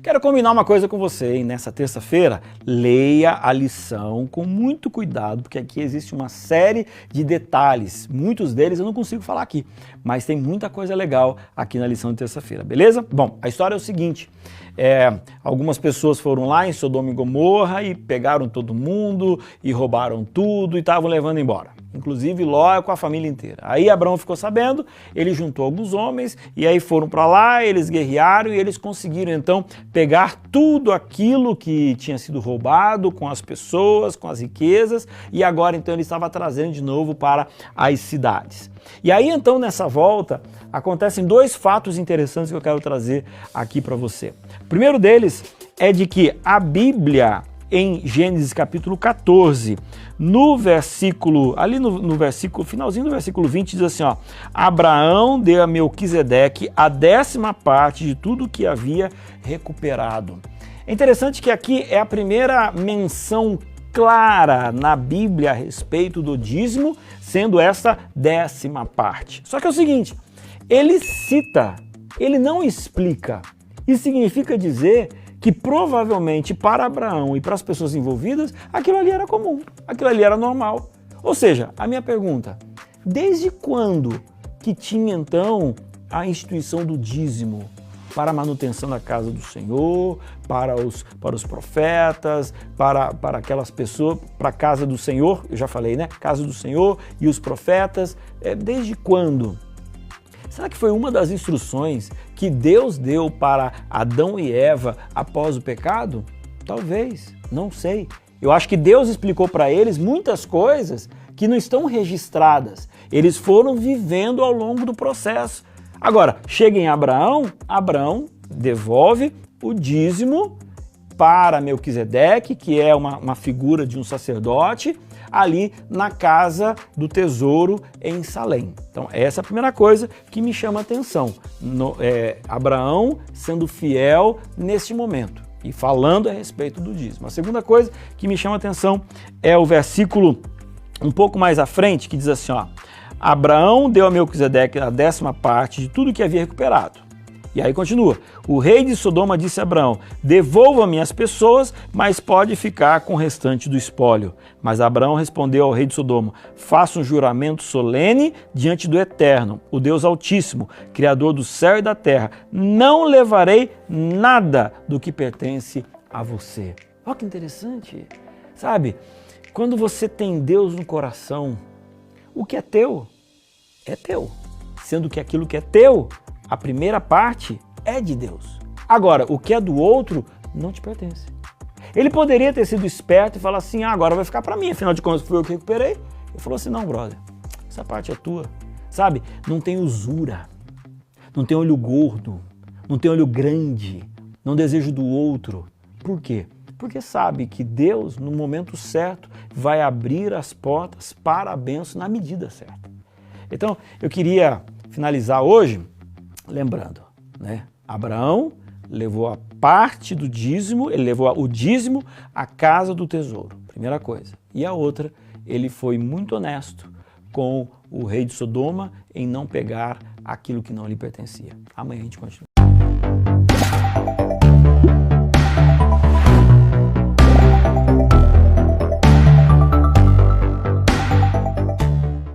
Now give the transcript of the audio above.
Quero combinar uma coisa com você, hein? Nessa terça-feira, leia a lição com muito cuidado, porque aqui existe uma série de detalhes. Muitos deles eu não consigo falar aqui, mas tem muita coisa legal aqui na lição de terça-feira, beleza? Bom, a história é o seguinte, algumas pessoas foram lá em Sodoma e Gomorra e pegaram todo mundo e roubaram tudo e estavam levando embora. Inclusive Ló com a família inteira. Aí Abraão ficou sabendo, ele juntou alguns homens e aí foram para lá, eles guerrearam e eles conseguiram então pegar tudo aquilo que tinha sido roubado com as pessoas, com as riquezas, e agora então ele estava trazendo de novo para as cidades. E aí então nessa volta acontecem dois fatos interessantes que eu quero trazer aqui para você. O primeiro deles é de que a Bíblia, em Gênesis capítulo 14, no versículo, no versículo, finalzinho do versículo 20, diz assim, ó, Abraão deu a Melquisedeque a 10ª parte de tudo que havia recuperado. É interessante que aqui é a primeira menção clara na Bíblia a respeito do dízimo, sendo essa 10ª parte. Só que é o seguinte, ele cita, ele não explica. Isso significa dizer que provavelmente para Abraão e para as pessoas envolvidas, aquilo ali era comum, aquilo ali era normal. Ou seja, a minha pergunta, desde quando que tinha então a instituição do dízimo para a manutenção da casa do Senhor, para os profetas, para aquelas pessoas, para a casa do Senhor, eu já falei, né? Casa do Senhor e os profetas, desde quando? Será que foi uma das instruções que Deus deu para Adão e Eva após o pecado? Talvez, não sei. Eu acho que Deus explicou para eles muitas coisas que não estão registradas. Eles foram vivendo ao longo do processo. Agora, chega em Abraão, Abraão devolve o dízimo para Melquisedeque, que é uma figura de um sacerdote, ali na casa do tesouro em Salém. Então essa é a primeira coisa que me chama a atenção, Abraão sendo fiel neste momento e falando a respeito do dízimo. A segunda coisa que me chama a atenção é o versículo um pouco mais à frente, que diz assim, ó, Abraão deu a Melquisedeque a 10ª parte de tudo que havia recuperado. E aí continua, o rei de Sodoma disse a Abraão, devolva-me as pessoas, mas pode ficar com o restante do espólio. Mas Abraão respondeu ao rei de Sodoma, faça um juramento solene diante do Eterno, o Deus Altíssimo, Criador do céu e da terra, não levarei nada do que pertence a você. Olha que interessante, sabe? Quando você tem Deus no coração, o que é teu, sendo que aquilo que é teu, a primeira parte é de Deus. Agora, o que é do outro não te pertence. Ele poderia ter sido esperto e falar assim, agora vai ficar para mim, afinal de contas fui eu que recuperei. Ele falou assim, não, brother, essa parte é tua. Sabe, não tem usura, não tem olho gordo, não tem olho grande, não desejo do outro. Por quê? Porque sabe que Deus, no momento certo, vai abrir as portas para a bênção na medida certa. Então, eu queria finalizar hoje lembrando, né? Abraão levou a parte do dízimo, ele levou o dízimo à casa do tesouro, primeira coisa. E a outra, ele foi muito honesto com o rei de Sodoma em não pegar aquilo que não lhe pertencia. Amanhã a gente continua.